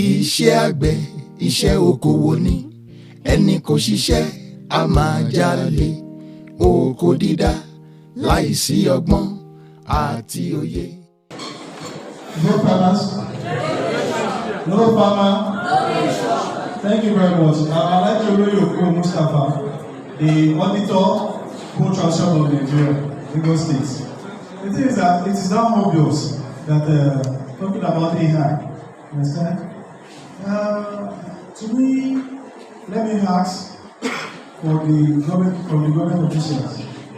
Iṣẹ́ àgbẹ̀, iṣẹ́ okòwò ni, ẹni kò ṣiṣẹ́ a máa jalè. Oko dídá láìsí ọgbọ́n àti òye. No farmers? No farmer? Thank you very much. I'd like to know you, Mustafa, the auditor, poultry of Nigeria, Lagos State. The thing is that it is now obvious that talking about AI, understand? To me, let me ask from the government officials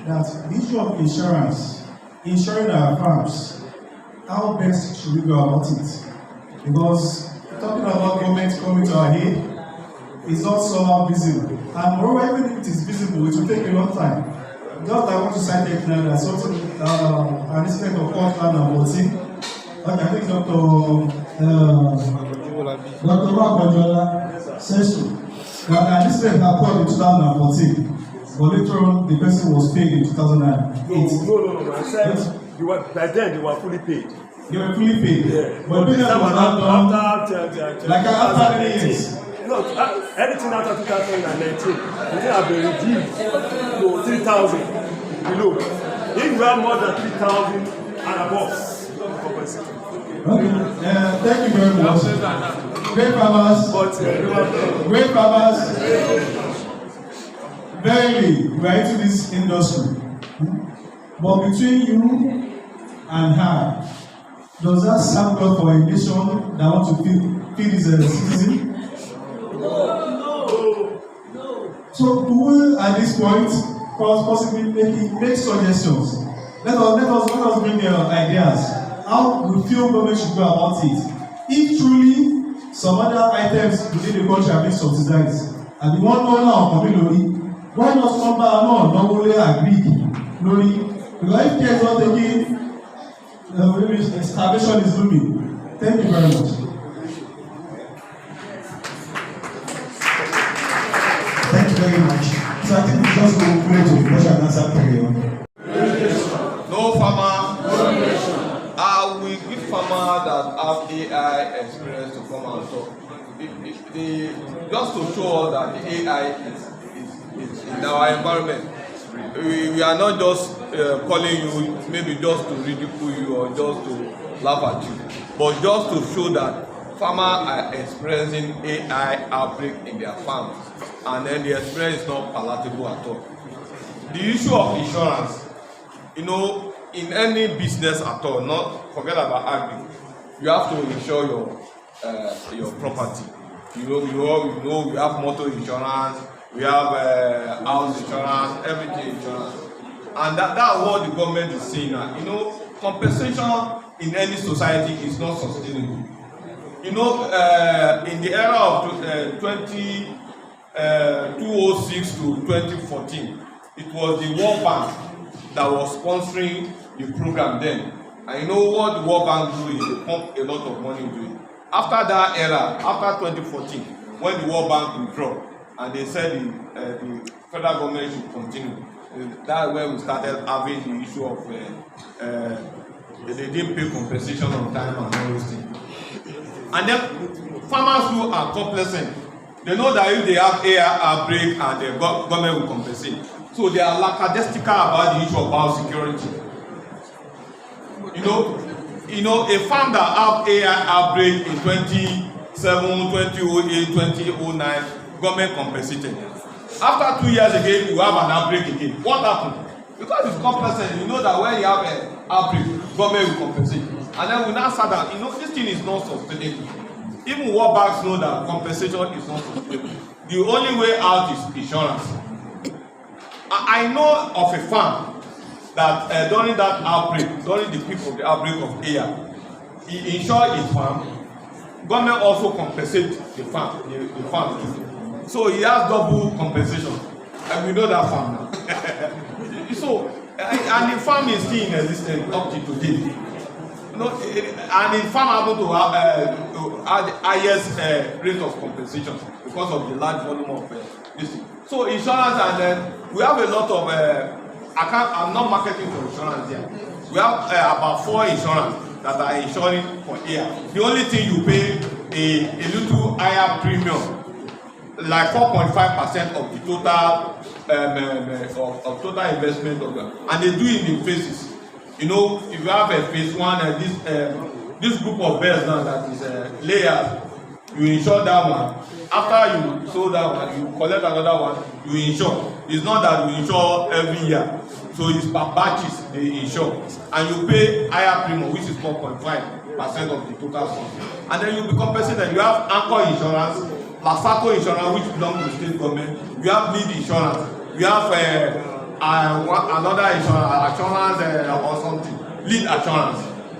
that the issue of insurance, insuring our farms, how best should we go about it? Because talking about government coming to our aid is not somehow visible. And moreover, even if it is visible, it will take a long time. Just I want to cite it now that something, an incident of Portland and 14. Okay, I think Dr. Wakojola says so. That an incident happened in 2014, but later on the person was paid in 2008. No. I said by then they were fully paid. They were fully paid. Yeah. But business was not done like after many years. No, anything after 2019, they have been reduced to 3,000 below. If you have more than 3,000 and above, okay. Thank you very much. Great farmers. Great farmers. Verily, we are into this industry. But between you and her, does that sound good for a nation that want to feed its citizen? No. So do we at this point possibly make suggestions? Let us bring their ideas. How we feel government should go about it. If truly some other items within the country are being subsidized, and the one now coming lori, why not come back and not only agree lori? Because if care is not taking, starvation is looming. Thank you very much. Thank you very much. So I think we just go play to question and answer period. No farmer. We give farmer that have AI experience to come and talk. Just to show us that the AI is in our environment. We are not just calling you maybe just to ridicule you or just to laugh at you, but just to show that farmers are experiencing AI outbreak in their farms, and then the experience is not palatable at all. The issue of insurance, in any business at all, not forget about agri, you have to insure your property. We have motor insurance, we have house insurance, everything insurance, and that's what the government is saying now. Compensation in any society is not sustainable. In the era of 2006 to 2014, it was the World Bank that was sponsoring the program then. And what the World Bank do is they pump a lot of money into it. After that era, after 2014, when the World Bank withdrew, and they said the federal government should continue, that's when we started having the issue of they didn't pay compensation on time and all those things. And then farmers who are complacent, they know that if they have AI outbreak and the government will compensate. So they are lackadaisical about the issue of biosecurity. A farm that have AI outbreak in 2007, 2008, 2009, government compensated. After 2 years again, you have an outbreak again. What happened? Because it's complacent, that when you have an outbreak, government will compensate. And then we now said that, this thing is not sustainable. Even World Banks know that compensation is not sustainable. The only way out is insurance. I know of a farm that during that outbreak, during the peak of the outbreak of AI, he insured his farm. Government also compensates the farm too. So he has double compensation, and we know that farm now. So, and the farm is still in existence up to today. And the farm able to have the highest rate of compensation because of the large volume of this thing. So insurance, and then we have a lot of I'm not marketing for insurance here. We have about 4 insurance that are insuring for AI. The only thing you pay a little higher premium, like 4.5% of the total of total investment of them, and they do it in phases. You know, if you have a phase one, this group of birds now that is layers, you insure that one. After you sold that one, you collect another one, you insure. It's not that you insure every year. So it's per batches they insure, and you pay higher premium, which is 4.5% of the total sum. And then you'll be compensated. You have anchor insurance, Lasaco insurance, which belongs to the state government. You have lead insurance. You have another assurance or something, lead assurance.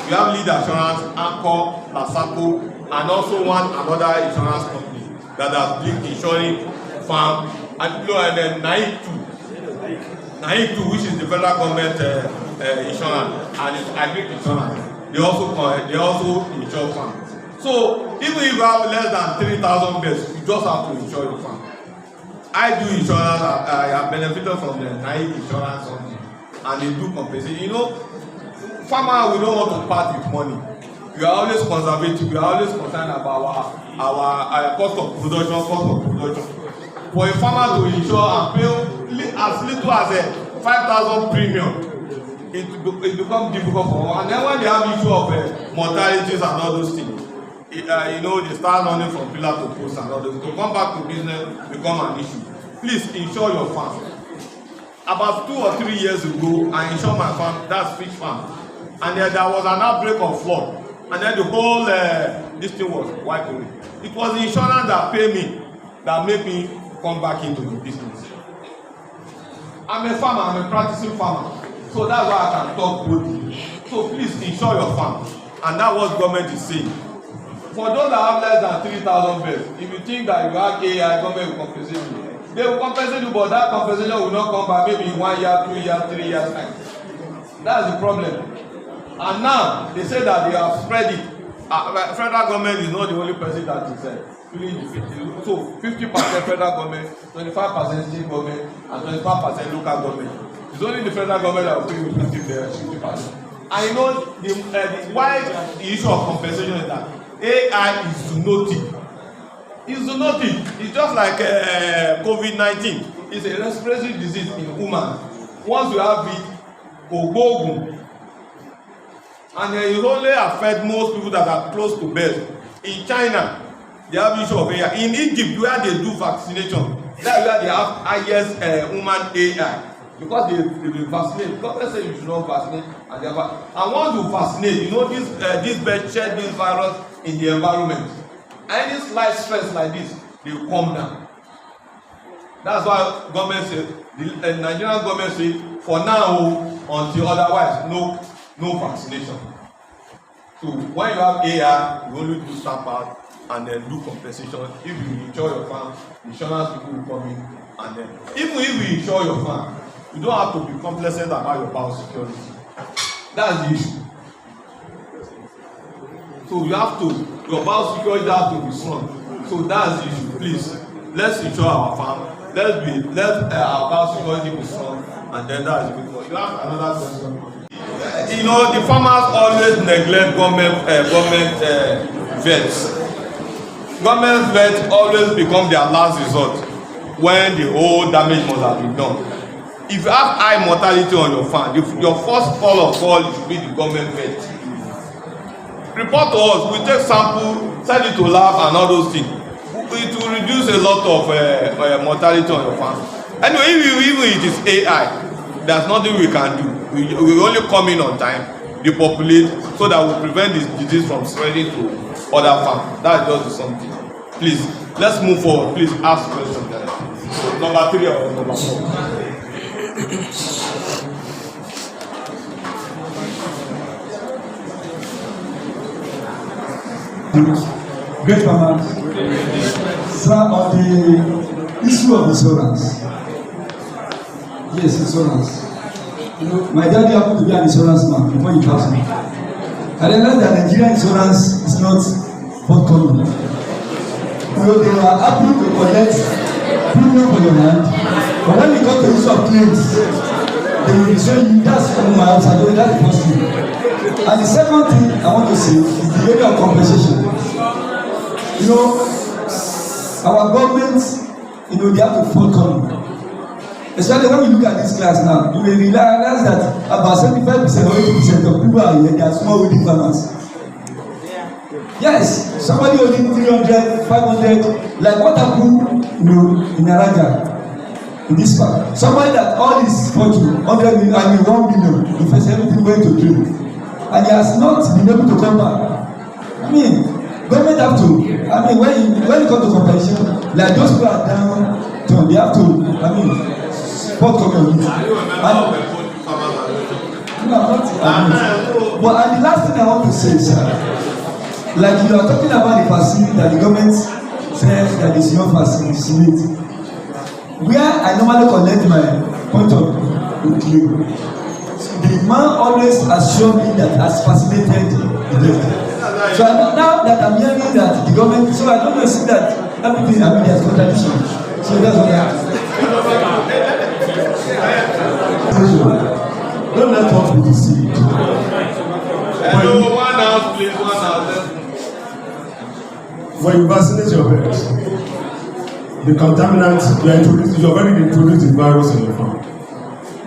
You have lead assurance, anchor, Lasaco, and also another insurance company that has been insuring farm, and then NAIC 2, which is the federal government insurance, and it's Agric Insurance. They also insure farm. So even if you have less than 3,000 birds, you just have to insure your farm. I do insurance. I have benefited from the NAIC insurance company, and they do compensation. You know, farmer, we don't want to part with money. We are always conservative. We are always concerned about our cost of production. For a farmer to insure and pay as little as a 5,000 premium, it becomes difficult for one. And then when they have issue of mortalities and all those things, you know, they start running from pillar to post and all those. To come back to business become an issue. Please insure your farm. About 2 or 3 years ago, I insured my farm, that's fish farm, and there was an outbreak of flood, and then the whole this thing was wiped away. It was the insurance that paid me, that made me come back into the business. I'm a farmer, I'm a practicing farmer, so that's why I can talk boldly. So please insure your farm, and that's what government is saying. For those that have less than 3,000 birds, if you think that you have AI, government will compensate you. They will compensate you, but that compensation will not come by maybe in 1 year, 2 years, 3 years time. That's the problem. And now they say that they have spread it. Federal government is not the only person that is doing the 50. So 50% federal government, 25% state government, and 25% local government. It's only the federal government that will pay you 50%. I know why the issue of compensation is that AI is zoonotic. It's zoonotic. It's just like COVID-19. It's a respiratory disease in humans. Once you have it, ogogun. And it only affects most people that are close to birth. In China, they have issue of AI. In Egypt, where they do vaccination, that's where they have highest human AI. Because they will vaccinate. Government say you should not vaccinate. And once you vaccinate, you know this bird shed this virus in the environment. Any slight stress like this, they will come down. That's why government say, the Nigerian government say, for now until otherwise, no vaccination. So when you have AI, you only do stamp out and then do compensation. If you insure your farm, insurance people will come in, and then even if you insure your farm, you don't have to be complacent about your biosecurity. That's the issue. So you have to, your biosecurity has to be strong. So that's the issue. Please, let's insure our farm. Let our biosecurity be strong, and then that's the big. You have another question. You know, the farmers always neglect government vets. Government vets always become their last resort when the whole damage must have been done. If you have high mortality on your farm, your first call of call should be the government vet. Report to us, we take sample, send it to lab and all those things. It will reduce a lot of mortality on your farm. Anyway, even if it is AI, there's nothing we can do. We only come in on time, depopulate, so that we prevent this disease from spreading to other farms. That's just something. Please, let's move forward. Please ask questions. So, number 3 or number 4? Great farmers. Sir, on the issue of insurance. Yes, insurance. You know, my daddy happened to be an insurance man before he passed me. I realized that Nigerian insurance is not forthcoming. You know, they are happy to collect premium for your land, but when you got to issue of claims, they will be showing you that's from my house. I know that's the first thing. And the second thing I want to say is the area of compensation. You know, our government, you know, they have to forthcoming. Especially when we look at this class now, you may realize that about 75% or 80% of people are here, they are small holding farmers. Yes, somebody holding 300, 500, like what happened, you know, in Araga, in this part. Somebody that all his fortune, 100 million, I mean 1 million, he first everything went to drink. And he has not been able to come back. I mean, government have to, I mean, when it comes to competition, like those who are down, they have to, I mean, support community. But and the last thing I want to say, sir, like you are talking about the vaccine that the government says that is not vaccinate. Where I normally collect my point of view, the man always assure me that has vaccinated the left. So now that I'm hearing that the government, so I don't know see that everything, I mean, there's contradiction. So that's what I have. Don't let us be deceived. Hello, 1 house, please, 1 house. When you vaccinate your pets, the contaminants you already introduced the virus in the farm.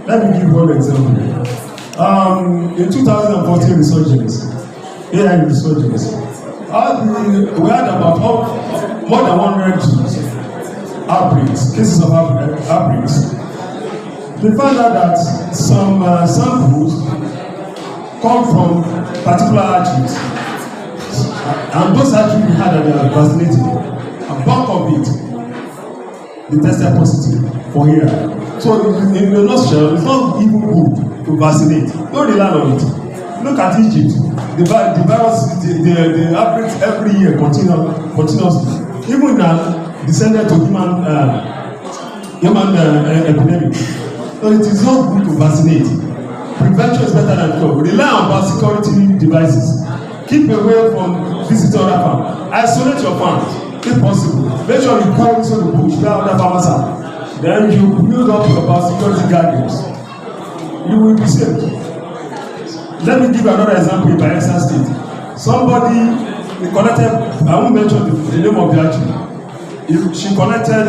Let me give you one example. In 2014 resurgence, AI resurgence, we had about more than 100 outbreaks, cases of outbreaks. We found out that some samples come from particular hatcheries, and those hatcheries we had that they are vaccinated, a bulk of it, they tested positive for AI. So in the nutshell, it's not even good to vaccinate. Don't rely on it. Look at Egypt. The virus, the outbreaks every year continuously. Even now, descended to human epidemic. So it is not good to vaccinate. Prevention is better than cure. Rely on biosecurity devices. Keep away from visiting other farms. Isolate your farms if possible. Make sure you go into the bush where other farmers are. Then you build up your biosecurity guardians. You will be safe. Let me give you another example in Bayelsa State. Somebody connected, I won't mention the name of the hatchery. She connected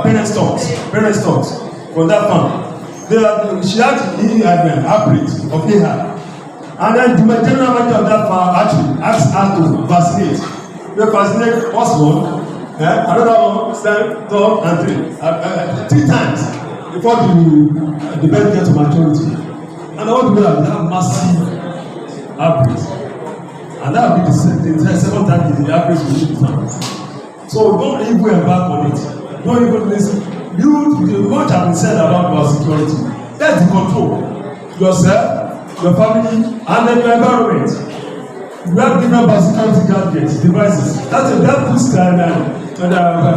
parent stocks from that farm. She had an outbreak of AI. And then the general manager of that farm actually asked her to vaccinate. They vaccinate first one, another one, stand, top, and 3 times before the bird gets to maturity. And all the way that massive outbreak. And that will be the second time the outbreak will be the farm. So don't even embark on it. Don't even listen. Much has been said about biosecurity. That's the control. Yourself, your family, and then your environment. We have different biosecurity gadgets, devices. That puts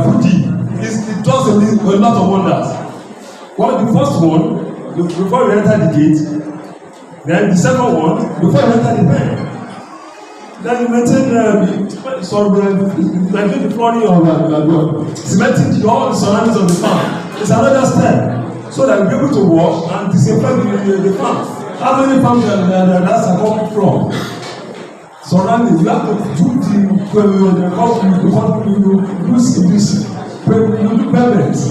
Fuji. It does a lot of wonders. Well, the first one, before you enter the gate, then the second one, before you enter the pen. Then you maintain the flooring of cementing all the surroundings of the farm. It's another step, so that you'll be able to wash and disinfect the farm. How many farms that's a concrete floor? Surroundings, you have to do the pavements.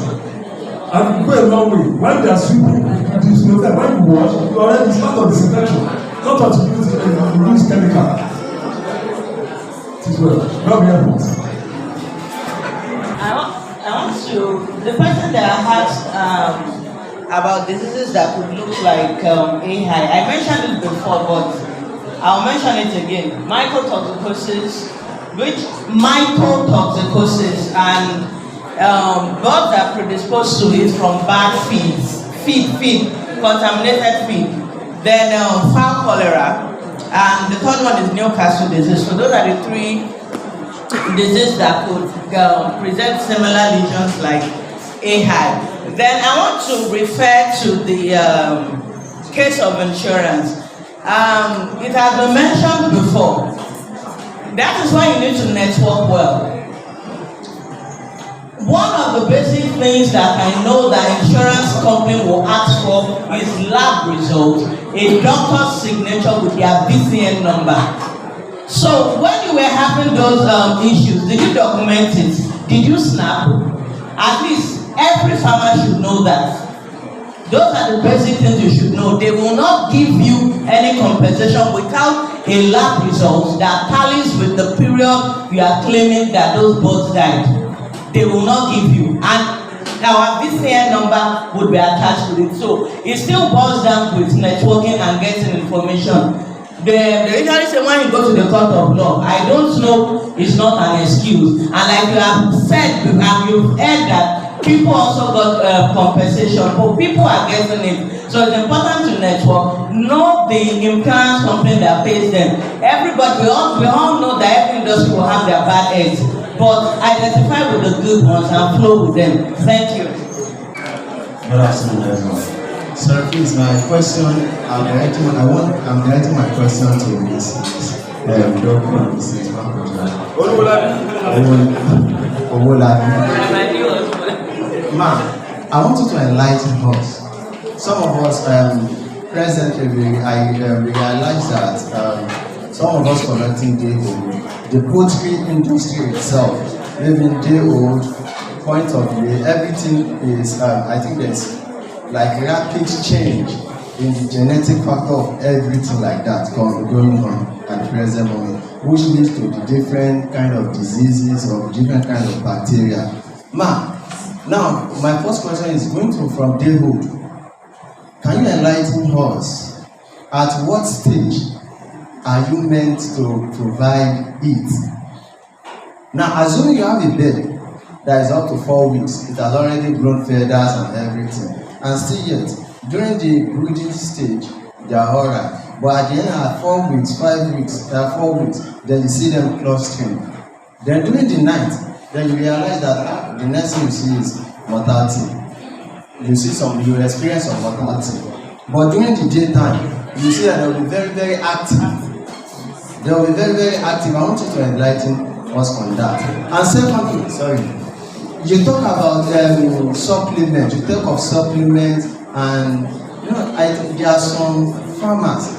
And go a long way. When they are sweeping, when you wash, you already start on disinfection, not to use chemical. Well, I want to, the question that I asked about diseases that could look like AI, I mentioned it before, but I'll mention it again. Mycotoxicosis, and birds are predisposed to it from bad feed, contaminated feed. Then fowl cholera. And the third one is Newcastle disease. So those are the 3 diseases that could present similar lesions like AI. Then I want to refer to the case of insurance. It has been mentioned before. That is why you need to network well. One of the basic things that I know that insurance company will ask for is lab results, a doctor's signature with their BCN number. So when you were having those issues, did you document it? Did you snap? At least every farmer should know that. Those are the basic things you should know. They will not give you any compensation without a lab result that tallies with the period you are claiming that those birds died. They will not give you. And our VCN number would be attached to it. So it still boils down with networking and getting information. They usually say when you go to the court of law, I don't know is not an excuse. And like you have said, and you've heard that people also got compensation, but people are getting it. So it's important to network, know the insurance company that pays them. Everybody, we all know that every industry will have their bad eggs, but identify with the good ones and flow with them. Thank you. Good afternoon, everyone. Sir, please, my question, I'm directing my question to Mrs. Dr. Mrs. Ma'am, I want you to enlighten us. Some of us, presently, I realize that some of us collecting day-old, the poultry industry itself, living day-old, point of view, everything is, I think there's like rapid change in the genetic factor of everything like that going on at the present moment, which leads to the different kind of diseases or different kind of bacteria. Now, my first question is going to from dayhood. Can you enlighten us at what stage are you meant to provide it? Now, assuming you have a bird that is up to 4 weeks, it has already grown feathers and everything, and still yet, during the breeding stage, they are alright. But at the end of 4 weeks, 5 weeks, 4 weeks, then you see them clustering. Then during the night, then you realize that the next thing you see is mortality. You experience some mortality. But during the daytime, you see that they will be very, very active. They will be very, very active. I want you to enlighten us on that. And secondly, you talk about supplements. You talk of supplements, and there are some farmers.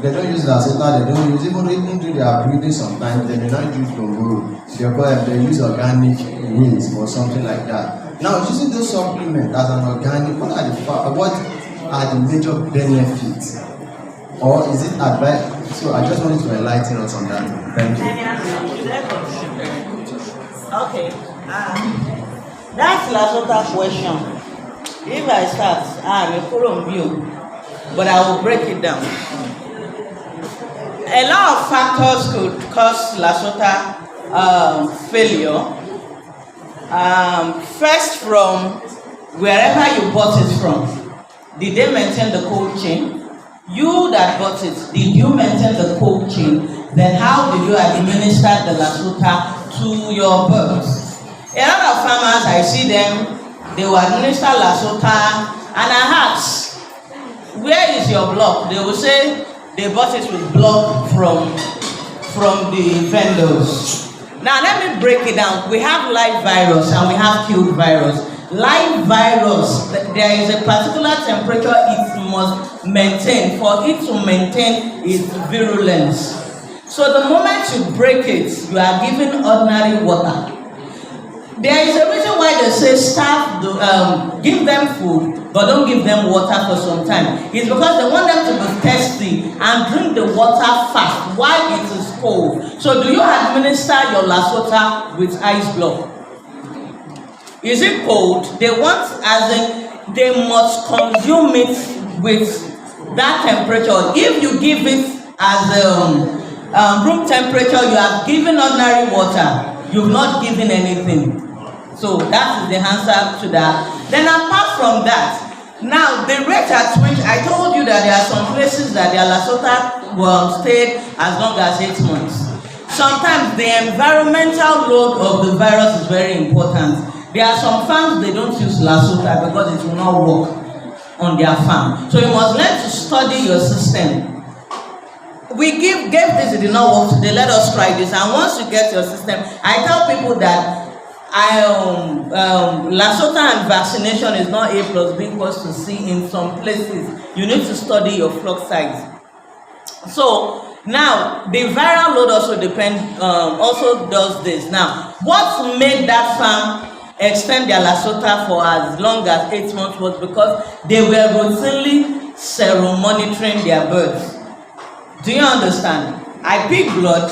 They don't use lasota. They don't use even do their breeding sometimes. They may not use gongoro. They use organic ways or something like that. Now, using those supplements as an organic, what are the major benefits, or is it advice? So I just wanted to enlighten us on that. Thank you. Okay. That's lasota question. If I start, I'm a forum view, but I will break it down. A lot of factors could cause lasota failure. First, from wherever you bought it from, did they maintain the cold chain? You that bought it, did you maintain the cold chain? Then how did you administer the lasota to your birds? A lot of farmers, I see them, they will administer lasota, and I ask, where is your block? They will say they bought it with block from the vendors. Now let me break it down. We have live virus and we have killed virus. Live virus, there is a particular temperature it must maintain for it to maintain its virulence. So the moment you break it, you are giving ordinary water. There is a reason why they say give them food, but don't give them water for some time. It's because they want them to be thirsty and drink the water fast while it is cold. So do you administer your lasota with ice block? Is it cold? They want, they must consume it with that temperature. If you give it as room temperature, you have given ordinary water. You've not given anything. So that is the answer to that. Then apart from that, now the rate at which I told you that there are some places that their lasota will stay as long as 8 months. Sometimes the environmental load of the virus is very important. There are some farms they don't use lasota because it will not work on their farm. So you must learn to study your system. We gave this, it did not work, so they let us try this. And once you get your system, I tell people that lasota and vaccination is not A plus B equals to C in some places. You need to study your flock size. So Now, the viral load also does this. Now, what made that farm extend their Lasota for as long as 8 months was because they were routinely monitoring their birds. Do you understand? I pick blood,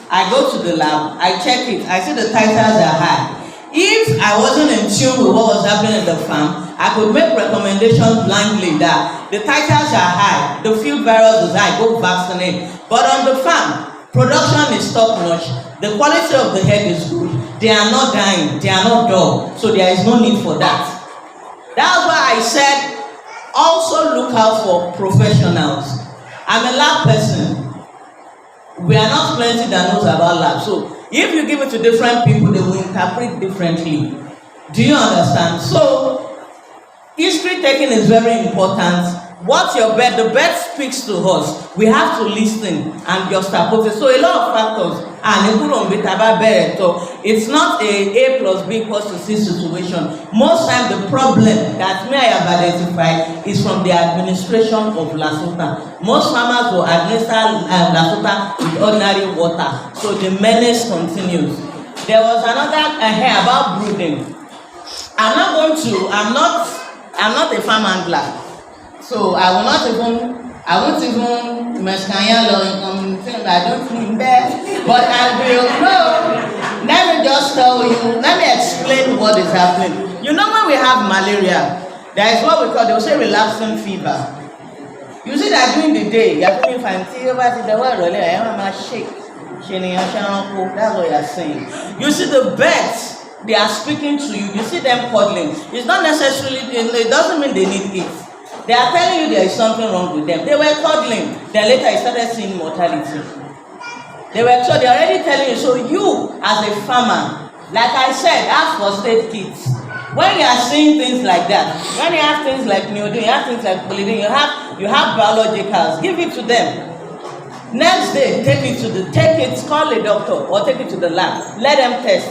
I go to the lab, I check it, I see the titers are high. If I wasn't in tune with what was happening in the farm, I could make recommendations blindly that the titers are high, the field virus is high, go vaccinate. But on the farm, production is top notch, the quality of the head is good, they are not dying, they are not dull, so there is no need for that. That's why I said, also look out for professionals. I'm a lab person. We are not plenty that knows about lab. So if you give it to different people, they will interpret differently. Do you understand? So history taking is very important. What's your bet? The bet speaks to us. We have to listen and juxtapose it. So a lot of factors. And it's not a plus B equals to C situation. Most times the problem that I have identified is from the administration of Lasota. Most farmers will administer Lasota with ordinary water. So the menace continues. There was another here about brooding. I'm not a farm handler. So I won't even I don't mean that, but I will know. Let me just tell you, let me explain what is happening. You know when we have malaria, there is what we call, they will say relapsing fever. You see that during the day, you are feeling fancy, over the world, really, I am a shake. That's what you are saying. You see the birds, they are speaking to you, you see them cuddling. It's not necessarily, it doesn't mean they need it. They are telling you there is something wrong with them. They were cuddling. Then later you started seeing mortality. They are already telling you. So you, as a farmer, like I said, ask for state kits. When you are seeing things like that, when you have things like neodin, you have things like polydin, you have biologicals, give it to them. Next day, call a doctor or take it to the lab. Let them test.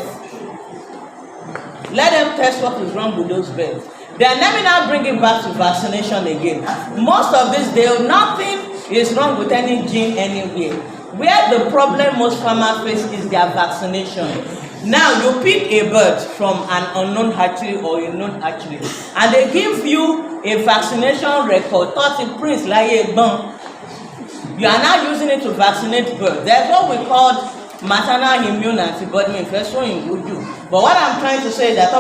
Let them test what is wrong with those birds. Then let me now bring it back to vaccination again. Most of this day, nothing is wrong with any gene anywhere. Where the problem most farmers face is their vaccination. Now you pick a bird from an unknown hatchery or a known hatchery, and they give you a vaccination record. Prince you are now using it to vaccinate birds. There's what we call maternal immune antibody infection in Uju. But what I'm trying to say is that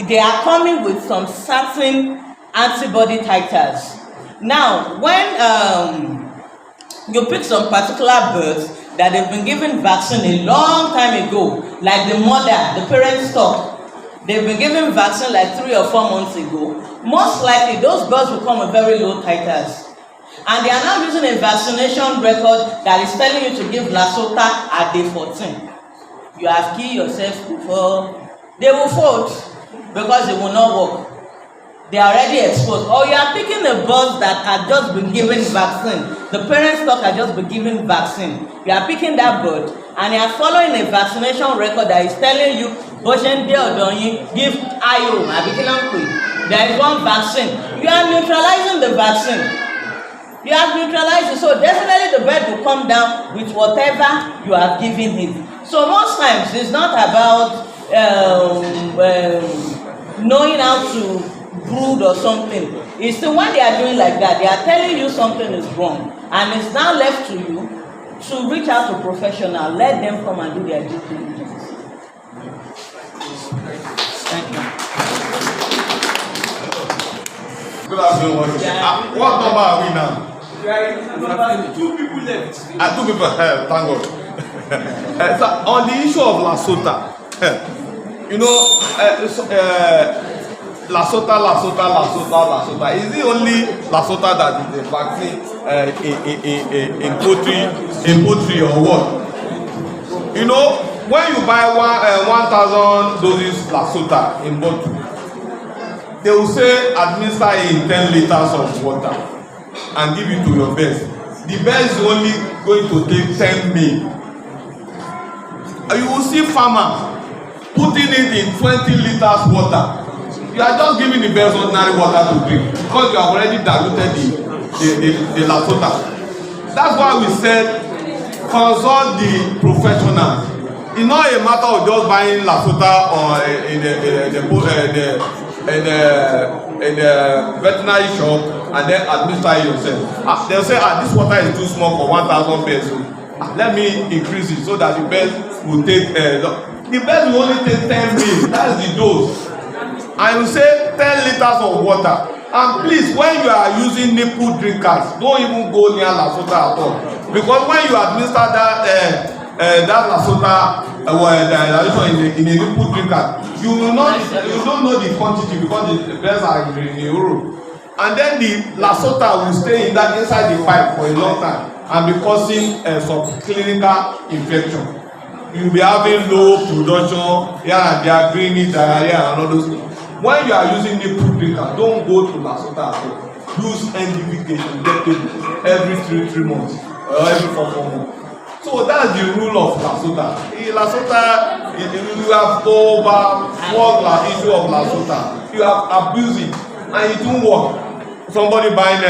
they are coming with some certain antibody titers. Now, when you pick some particular birds that they've been given vaccine a long time ago, like the mother, the parent stock, they've been given vaccine like 3 or 4 months ago, most likely those birds will come with very low titers. And they are now using a vaccination record that is telling you to give Lasota at day 14. You have killed yourself before. They will fold because they will not work. They are already exposed. Or you are picking the birds that have just been given vaccine. The parent stock has just been given vaccine. You are picking that bird and you are following a vaccination record that is telling you, give IO. There is one vaccine. You are neutralizing the vaccine. You have neutralized it. So definitely the bird will come down with whatever you have given him. So most times it's not about knowing how to brood or something. It's the when they are doing like that, they are telling you something is wrong, and it's now left to you to reach out to professionals. Let them come and do their due diligence. Thank you. Good afternoon. What number are we now? Two people left. 2 people. Thank God. So on the issue of Lasota, you know, Lasota. Is it only Lasota that is a vaccine in poultry or what? You know, when you buy 1,000 doses Lasota in bottle, they will say administer in 10 liters of water and give it to your birds. The bird is only going to take 10 ml. You will see farmer putting it in 20 liters water You are just giving the birds ordinary water to drink because you have already diluted the lasota. That's why we said consult the professionals. It's not a matter of just buying lasota or in the veterinary shop and then administer it yourself. They'll say, this water is too small for 1,000 birds. So let me increase it so that the birds will take. The birds will only take 10 ml. That's the dose. I will say 10 liters of water. And please, when you are using nipple drinkers, don't even go near lasota at all. Because when you administer that lasota in a nipple drinker, you don't know the quantity because the birds are in Europe. And then the lasota will stay inside the pipe for a long time and be causing some clinical infection. You'll be having low production, here and there, greenish, diarrhea, and all those things. When you are using nipple drinker, don't go to lasota at all. Use NDVK injectable every 3 months or every 4 months. So that's the rule of lasota. Lasota, you have over issue of lasota. You have abused it and it won't work. Somebody buying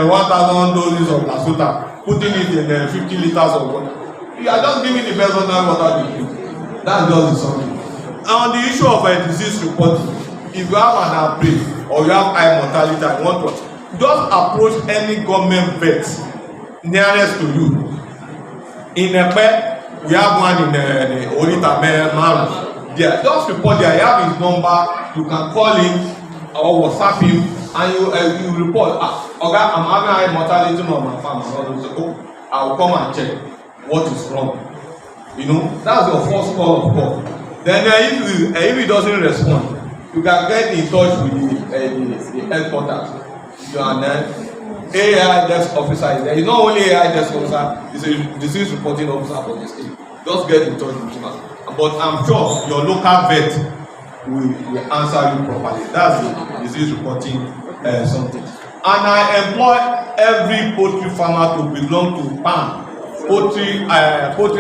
1,000 doses of lasota, putting it in 50 liters of water. You are just giving the best ordinary water to drink. That's just the something. And on the issue of disease reporting, if you have an outbreak or you have high mortality and want to just approach any government vet nearest to you. In Epe, we have one in the Orita Maru. There, just report there. You have his number. You can call him or WhatsApp him, and you report. Okay, I'm having high mortality on my farm. So, I will come and check what is wrong. You know, that's your first call of call. Then if he doesn't respond, you can get in touch with the headquarters. You and then AI desk officer is there. It's not only AI desk officer, it's a disease reporting officer for the state. Just get in touch with him. But I'm sure your local vet will answer you properly. That's the disease reporting something. And I employ every poultry farmer to belong to PAN, Poultry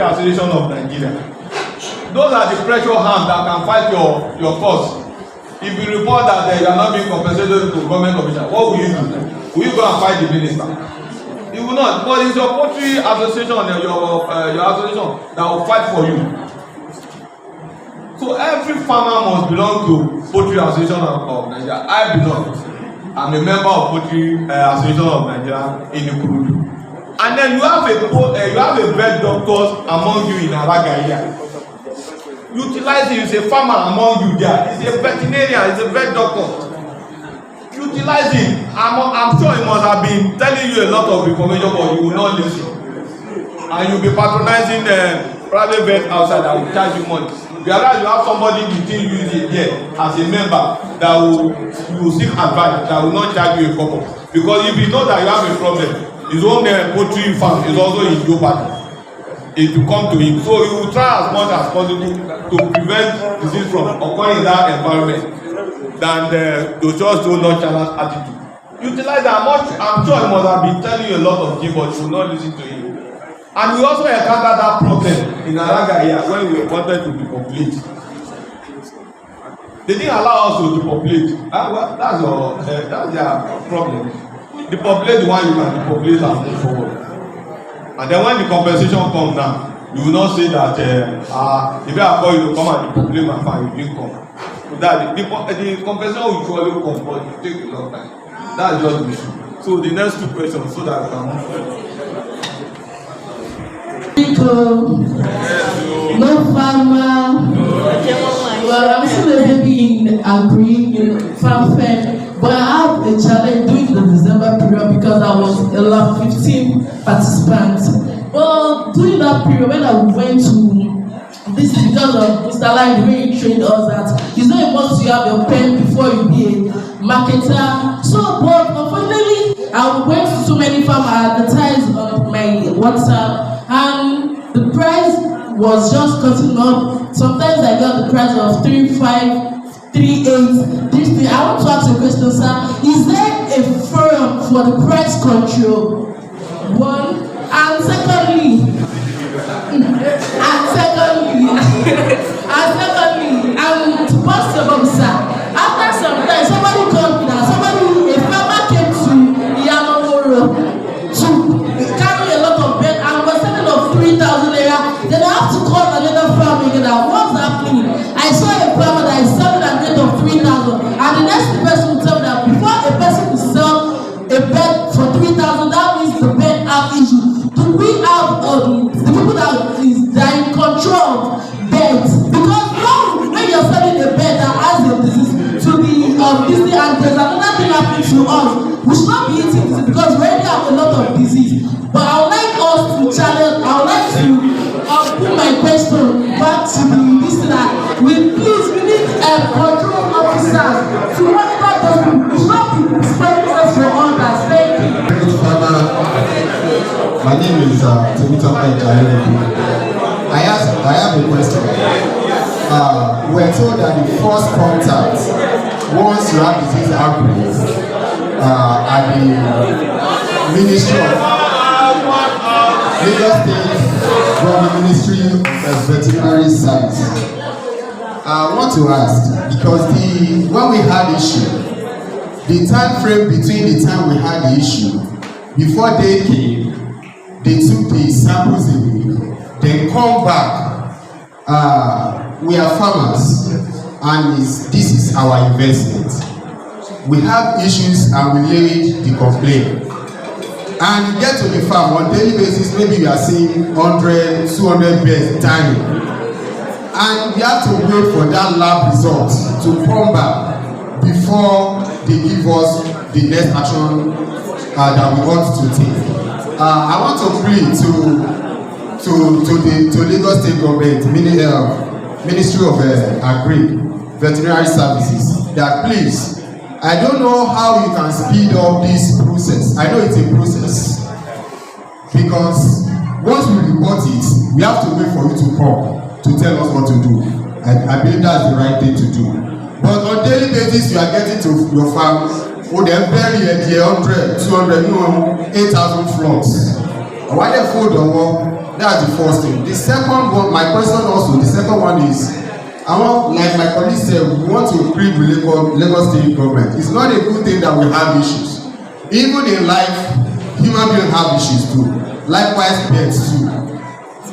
Association of Nigeria. Those are the pressure hands that can fight your cause. If you report that you are not being compensated to government officials, what will you do? Will you go and fight the minister? You will not, but it's your poultry association, your association that will fight for you. So every farmer must belong to Poultry Association of Nigeria. I belong. I'm a member of Poultry Association of Nigeria in Ikurudu. And then you have a vet doctors among you in Araga Epe. Utilize it. It's a farmer among you there. It's a veterinarian. It's a vet doctor. Utilize it. I'm sure he must have been telling you a lot of information, but you will not listen. And you'll be patronizing the private vet outside that will charge you money. Whereas you have somebody between you here as a member that will seek advice, that will not charge you a couple. Because if you know that you have a problem, his own poultry farm is also in your party. It will come to him. So he will try as much as possible to prevent disease from occurring in that environment than the just do not challenge attitude. Utilize that much. I'm sure he must have been telling you a lot of things, but you will not listen to him. And we also encountered that problem in Araga Epe when we wanted to depopulate. They didn't allow us to depopulate. That's their problem. Depopulate the one you can depopulate and move forward. And then when the compensation comes down, you will not say that if I call you to come and depopulate my farm, you didn't come. So that the compensation will surely come, but it will take a long time. That's just the issue. So the next 2 questions so that I can move forward. No farmer. Well, I'm still a baby in Agric farm fair, but I have a challenge during the December period because I was allowed 15 participants. Well, during that period when I went to this, because of Mr. Lai, the way he trained us that it's not important to have your pen before you be a marketer. So, but unfortunately, I went to so many farmers, advertised on my WhatsApp, and the price was just cutting up. Sometimes I got the price of 3.5, 3.8. This thing. I want to ask a question, sir. Is there a forum for the price control? One, and secondly, to pass the sir, after some time, for 3,000, that means the bird have issue. Do we have the people that are in control of birds? Because now when you're selling a bird that has a disease to the Disney, and there's another thing happening to us, we should not be eating this because we already have a lot of disease. But I would like us to challenge, I would like to put my question back to the listener. We need control officers to monitor those people. We should not be spreading us for others. Thank you. My name is Agric I have a question. We're told that the first contact, once you have disease outbreak, at the Ministry of Lagos State from the Ministry of Veterinary Services. I want to ask, because when we had issue, the time frame between the time we had the issue, before they came, they took the samples away, then come back. We are farmers, and this is our investment. We have issues and we laid the complaint. And you get to the farm on daily basis, maybe you are seeing 100, 200 birds dying. And we have to wait for that lab result to come back before they give us the next action that we want to take. I want to plead to Lagos State Government, Ministry of Agric, Veterinary Services, that please, I don't know how you can speed up this process. I know it's a process, because once we report it, we have to wait for you to come to tell us what to do. I believe that's the right thing to do. But on daily basis, you are getting to your farm, they're bury 100, 200, 8,000 flocks. Why they fold the wall? That's the first thing. The second one, my question also, the second one is, like my colleague said, we want to plead with Lagos State government. It's not a good thing that we have issues. Even in life, human beings have issues too. Likewise, pets too.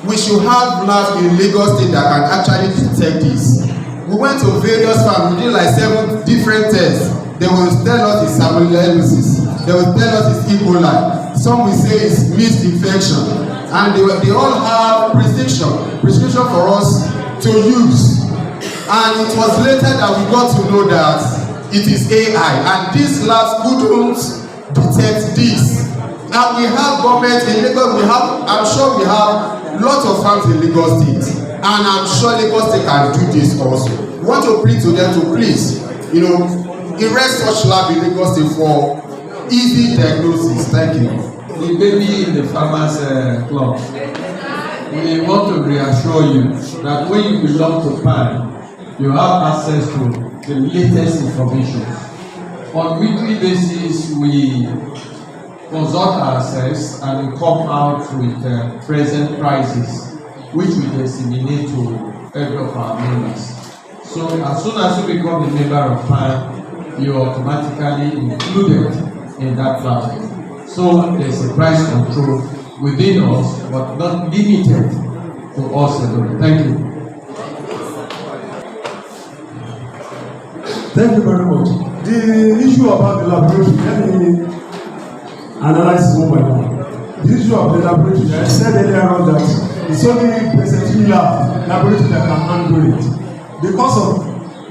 We should have labs in Lagos State that can actually detect this. We went to various farms, we did like 7 different tests. They will tell us it's salmonellosis. They will tell us it's E. coli. Some will say it's yeast infection. And they all have prescription for us to use. And it was later that we got to know that it is AI, and these labs couldn't detect this. And we have government in Lagos, I'm sure we have lots of farms in Lagos State, and I'm sure Lagos State can do this also. We want to plead to them to please, erect such lab in Lagos State for easy diagnosis. Thank you. The baby in the farmers club, we want to reassure you that when you belong to PAN, you have access to the latest information. On weekly basis, we consult ourselves and we come out with present prices, which we disseminate to every of our members. So as soon as you become a member of PAN, you are automatically included in that platform. So there's a price control within us, but not limited to us alone. Thank you. Thank you very much. The issue about the laboratory, let me analyze one by one. The issue of the laboratory, I said earlier on that it's only BSN3 laboratory that can handle it. Because of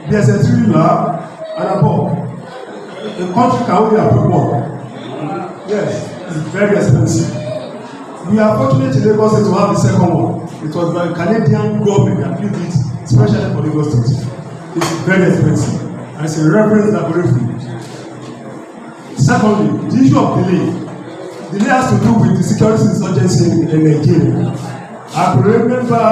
BSN3 lab and above, the country can only afford one. Yes, it's very expensive. We are fortunate in Lagos State to have the second one. It was the Canadian government that built it, especially for Lagos State. It's very expensive. And it's a reference laboratory. Secondly, the issue of delay. Delay has to do with the security insurgency in Nigeria. I remember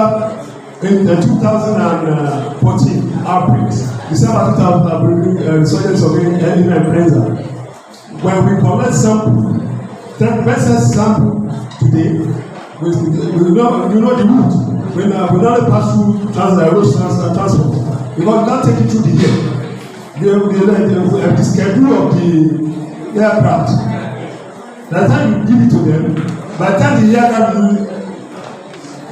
in the 2014 outbreaks, December 2000 insurgency of Influenza. When we collect sample, 10% sample today, we know the route. We not pass through transport. Because we can't take it through the air. The schedule of the aircraft. By the time you give it to them, by the time the aircraft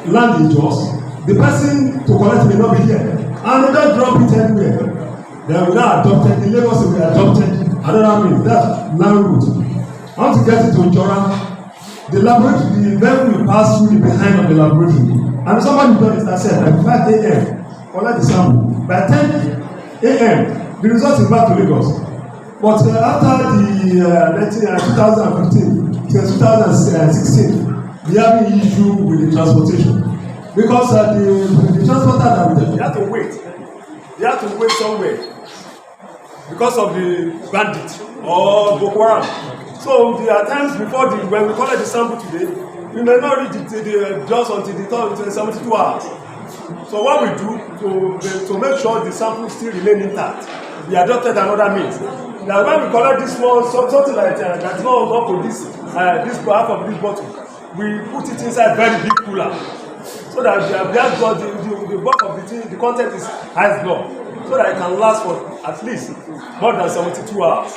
will land in Jos, the person to collect may not be here. And they don't drop it anywhere. They will now adopt it. In Lagos, we adopted another means. That's land route. I want to get it to Jora. The laboratory, the vehicle will pass through the behind of the laboratory. And somebody done it, I said, by 5 a.m., collect the sample. By 10 a.m., the result is back to Lagos. But after the 2015 to 2016, we have an issue with the transportation. Because the transporter that they have to wait. They have to wait somewhere because of the bandit or Boko Haram. So there are times before when we collect the sample today, we may not reach the just until the 72 hours. So what we do to make sure the sample still remain intact, we adopted another means. Now when we collect this small something like that's not for this half of this bottle, we put it inside very big cooler, so that the bulk of the thing, the content is ice block, so that it can last for at least more than 72 hours.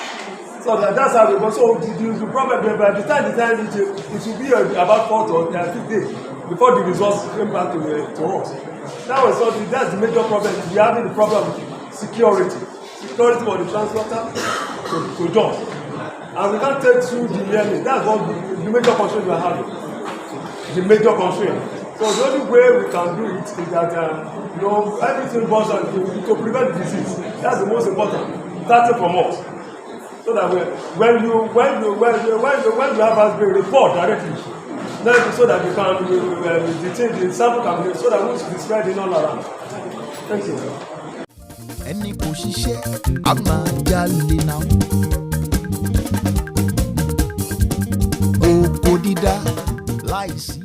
So that's how we go. So the problem, by the time it will be about 4 or 5 days before the results came back to us. That's the major problem. We are having the problem with security for the transporter to jump. And we can't take through the airline. That's what the major constraint we are having. The major constraint. So the only way we can do it is that everything goes on to prevent disease. That's the most important. Starting from us. So that when you have us be report directly, so that you can detain the sample can be, so that we will be spreading all around. Thank you. Ẹni kò ṣiṣẹ́ a máa jalè náà. Oko dídá láìsí.